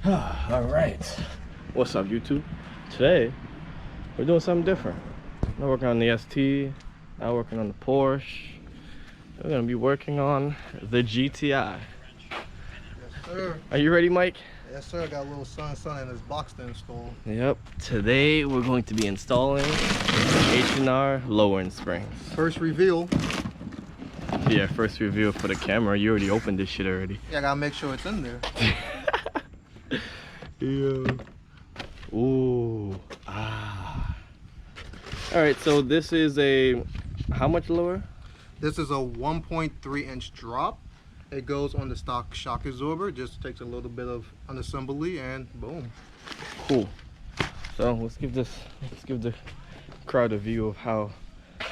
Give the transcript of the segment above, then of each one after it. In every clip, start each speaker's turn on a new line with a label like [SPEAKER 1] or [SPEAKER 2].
[SPEAKER 1] All right, what's up YouTube? Today we're doing something different. I'm working on the ST, I'm working on the Porsche. We're gonna be working on the GTI.
[SPEAKER 2] Yes, sir.
[SPEAKER 1] Are you ready, Mike?
[SPEAKER 2] Yes, sir. Got a little son in this box to install.
[SPEAKER 1] Yep. Today we're going to be installing H&R lower springs.
[SPEAKER 2] First reveal.
[SPEAKER 1] Yeah, first review for the camera. You already opened this shit already.
[SPEAKER 2] Yeah, I gotta make sure it's in there.
[SPEAKER 1] Yeah. Ooh. Ah. All right. So this is a how much lower?
[SPEAKER 2] This is a 1.3-inch drop. It goes on the stock shock absorber. Just takes a little bit of unassembly and boom.
[SPEAKER 1] Cool. So let's give the crowd a view of how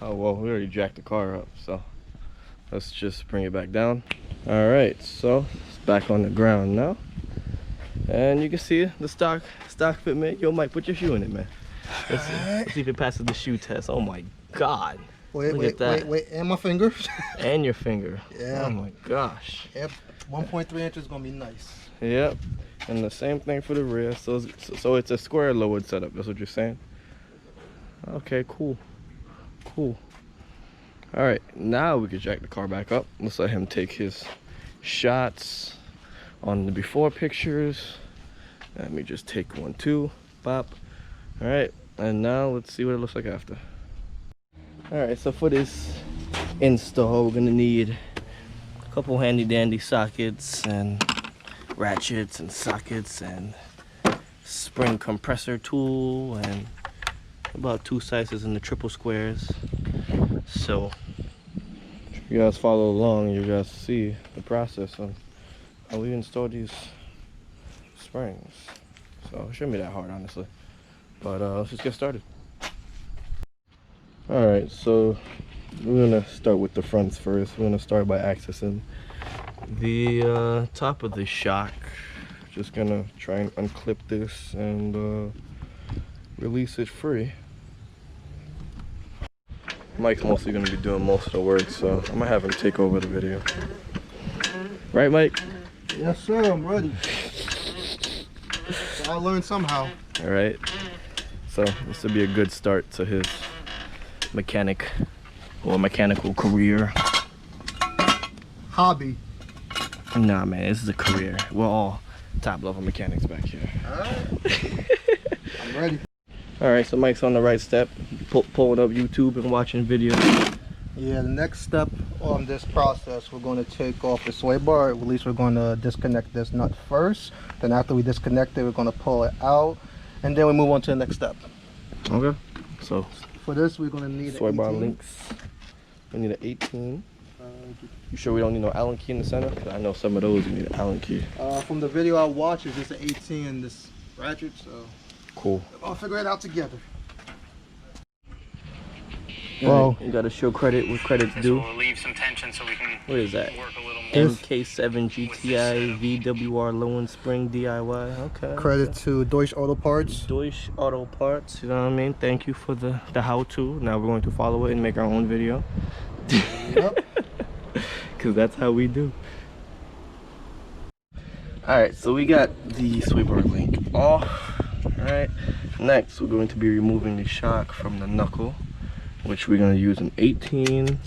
[SPEAKER 1] well we already jacked the car up. So let's just bring it back down. All right. So it's back on the ground now. And you can see the stock fitment. Yo, Mike, put your shoe in it, man. Let's see if it passes the shoe test. Oh my God!
[SPEAKER 2] Wait, and my finger.
[SPEAKER 1] And your finger.
[SPEAKER 2] Yeah.
[SPEAKER 1] Oh my gosh.
[SPEAKER 2] Yep. 1.3 inches is gonna be nice.
[SPEAKER 1] Yep. And the same thing for the rear. So it's a square lowered setup. That's what you're saying. Okay. Cool. Cool. All right. Now we can jack the car back up. Let's let him take his shots on the before pictures. Let me just take one too. Bop. All right, and now let's see what it looks like after. All right, so for this install we're gonna need a couple handy dandy sockets and ratchets and sockets and spring compressor tool and about 2 sizes in the triple squares. So if you guys follow along, you guys see the process on how we install these springs. So it shouldn't be that hard, honestly, but let's just get started. All right, so we're gonna start with the fronts first. We're gonna start by accessing the top of the shock. Just gonna try and unclip this and release it free. Mike's mostly gonna be doing most of the work, so I'm gonna have him take over the video. Right, Mike?
[SPEAKER 2] Yes, sir. I'm ready. I learned somehow.
[SPEAKER 1] All right, so this would be a good start to his mechanical career.
[SPEAKER 2] Hobby.
[SPEAKER 1] Nah, man, this is a career. We're all top level mechanics back here.
[SPEAKER 2] All right. I'm ready.
[SPEAKER 1] All right, so Mike's on the right step, pulling up YouTube and watching videos.
[SPEAKER 2] Yeah, the next step on this process, we're going to take off the sway bar. At least we're going to disconnect this nut first. Then after we disconnect it, we're going to pull it out, and then we move on to the next step.
[SPEAKER 1] Okay. So
[SPEAKER 2] for this, we're going to need
[SPEAKER 1] sway
[SPEAKER 2] an
[SPEAKER 1] bar
[SPEAKER 2] 18.
[SPEAKER 1] links. We need an 18. You sure we don't need no Allen key in the center? Because I know some of those you need an Allen key.
[SPEAKER 2] From the video I watched, it's just an 18 in this ratchet, so
[SPEAKER 1] cool.
[SPEAKER 2] I'll figure it out together.
[SPEAKER 1] Well, you gotta show credit where credit's due.
[SPEAKER 3] We'll leave some tension so we can
[SPEAKER 1] What is that?
[SPEAKER 3] work a little more.
[SPEAKER 1] Mk7 GTI VWR low and spring DIY. Okay.
[SPEAKER 2] Credit to Deutsche Auto Parts.
[SPEAKER 1] Deutsche Auto Parts. You know what I mean? Thank you for the how-to. Now we're going to follow it and make our own video.
[SPEAKER 2] Yep.
[SPEAKER 1] Cause that's how we do. All right, so we got the sway bar link off. All right. Next, we're going to be removing the shock from the knuckle, which we're gonna use an 18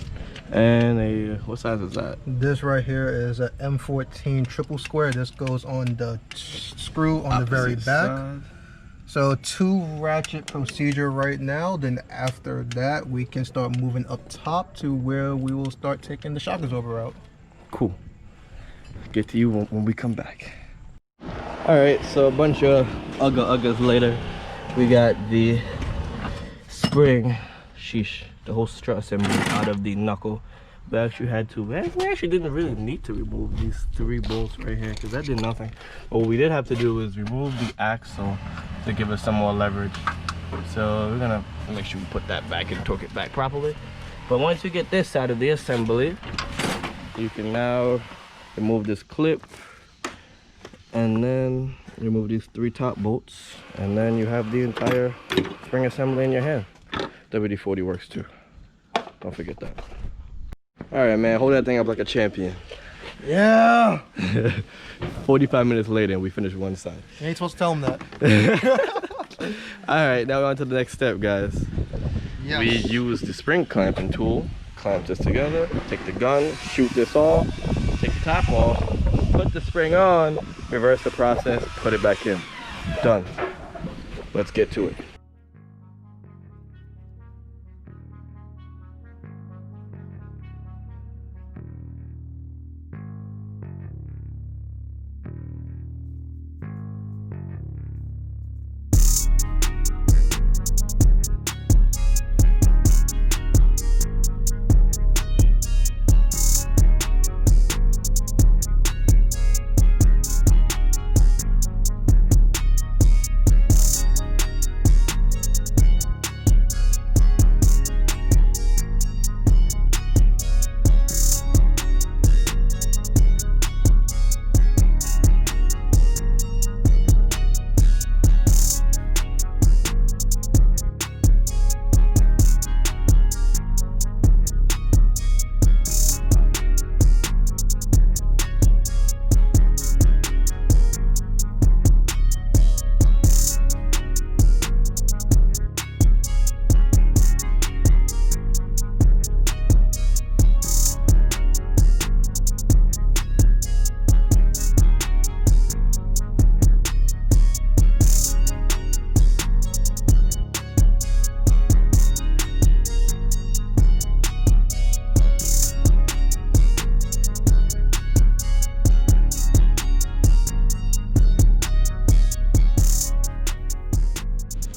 [SPEAKER 1] and a, what size is that?
[SPEAKER 2] This right here is a M14 triple square. This goes on the screw on the very back.
[SPEAKER 1] Side.
[SPEAKER 2] So 2 ratchet procedure right now. Then after that, we can start moving up top to where we will start taking the shock absorber out.
[SPEAKER 1] Cool. Get to you when we come back. All right, so a bunch of uggas later, we got the spring. Sheesh, the whole strut assembly out of the knuckle. We actually had to, we actually didn't really need to remove these 3 bolts right here because that did nothing. What we did have to do is remove the axle to give us some more leverage. So we're gonna make sure we put that back and torque it back properly. But once you get this out of the assembly, you can now remove this clip and then remove these 3 top bolts, and then you have the entire spring assembly in your hand. WD-40 works too. Don't forget that. All right, man, hold that thing up like a champion.
[SPEAKER 2] Yeah.
[SPEAKER 1] 45 minutes later and we finished one side.
[SPEAKER 2] You ain't supposed to tell him that.
[SPEAKER 1] Alright, now we're on to the next step, guys.
[SPEAKER 2] Yes.
[SPEAKER 1] We use the spring clamping tool, clamp this together, take the gun, shoot this off, take the top off, put the spring on, reverse the process, put it back in. Done. Let's get to it.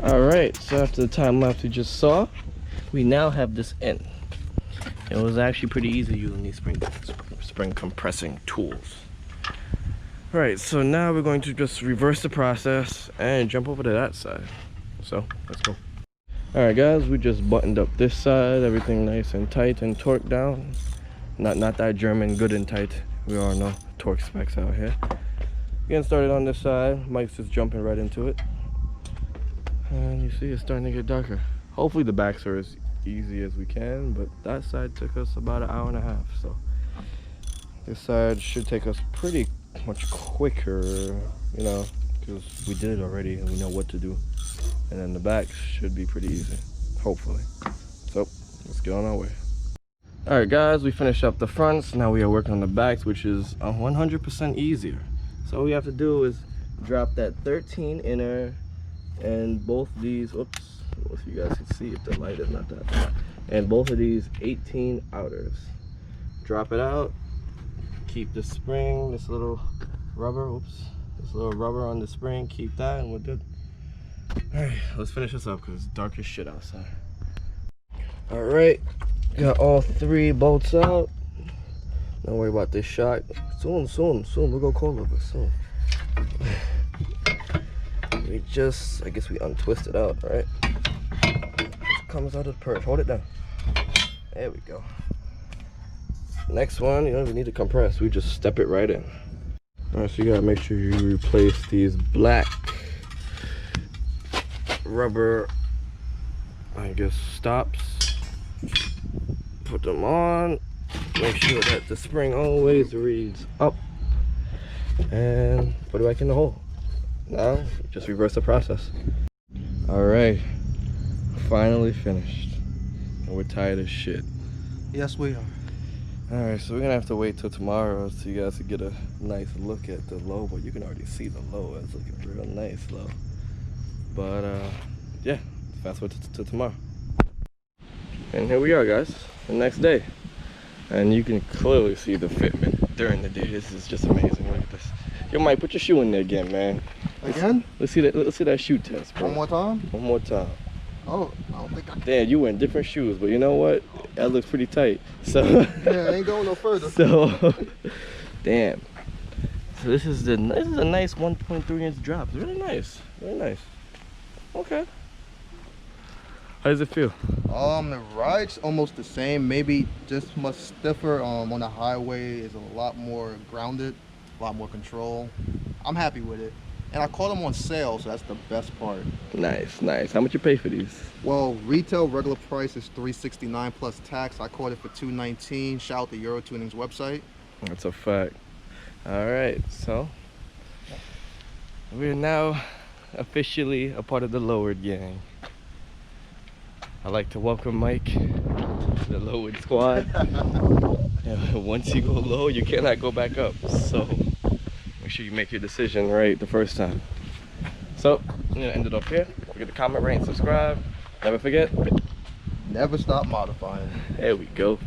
[SPEAKER 1] Alright, so after the time lapse we just saw, we now have this in. It was actually pretty easy using these spring compressing tools. Alright, so now we're going to just reverse the process and jump over to that side. So, let's go. Alright guys, we just buttoned up this side, everything nice and tight and torqued down. Not that German good and tight. We all know torque specs out here. Getting started on this side, Mike's just jumping right into it. And you see it's starting to get darker. Hopefully the backs are as easy as we can, but that side took us about an hour and a half. So this side should take us pretty much quicker, you know, because we did it already and we know what to do. And then the backs should be pretty easy, hopefully. So let's get on our way. All right guys, we finished up the fronts. Now we are working on the backs, which is 100% easier. So all we have to do is drop that 13 inner and both these, oops, if you guys can see if the light is not that bright, and both of these 18 outers. Drop it out, keep the spring, this little rubber, oops, this little rubber on the spring, keep that and we're good. All right, let's finish this up because it's dark as shit outside. All right, got all 3 bolts out. Don't worry about this shock. Soon, we'll go cold over soon. We just, I guess we untwist it out, right? It comes out of the perch. Hold it down. There we go. Next one, you don't even need to compress. We just step it right in. All right, so you gotta make sure you replace these black rubber, I guess, stops. Put them on. Make sure that the spring always reads up. And put it back in the hole. Now, just reverse the process. All right, finally finished. And we're tired as shit.
[SPEAKER 2] Yes, we are.
[SPEAKER 1] All right, so we're gonna have to wait till tomorrow so you guys can get a nice look at the low, but you can already see the low. It's looking real nice low. But yeah, fast forward to tomorrow. And here we are, guys, the next day. And you can clearly see the fitment during the day. This is just amazing. Look at this. Yo, Mike, put your shoe in there again, man.
[SPEAKER 2] Again?
[SPEAKER 1] Let's see that shoe test, bro.
[SPEAKER 2] One more time?
[SPEAKER 1] One more time.
[SPEAKER 2] Oh, I don't think I can.
[SPEAKER 1] Damn, you wearing different shoes, but you know what? That looks pretty tight. So
[SPEAKER 2] Yeah, I ain't going no further.
[SPEAKER 1] So damn. So this is a nice 1.3 inch drop. It's really nice. Very nice. Okay. How does it feel?
[SPEAKER 2] The ride's almost the same, maybe just much stiffer. On the highway is a lot more grounded, a lot more control. I'm happy with it. And I caught them on sale, so that's the best part.
[SPEAKER 1] Nice, nice. How much you pay for these?
[SPEAKER 2] Well, retail regular price is $369 plus tax. I caught it for $219. Shout out to Euro Tuning's website.
[SPEAKER 1] That's a fact. All right, so we're now officially a part of the lowered gang. I'd like to welcome Mike to the lowered squad. Once you go low, you cannot go back up. So make sure you make your decision right the first time. So I'm gonna end it off here. Forget to comment, rate, and subscribe. Never forget.
[SPEAKER 2] Never stop modifying.
[SPEAKER 1] There we go.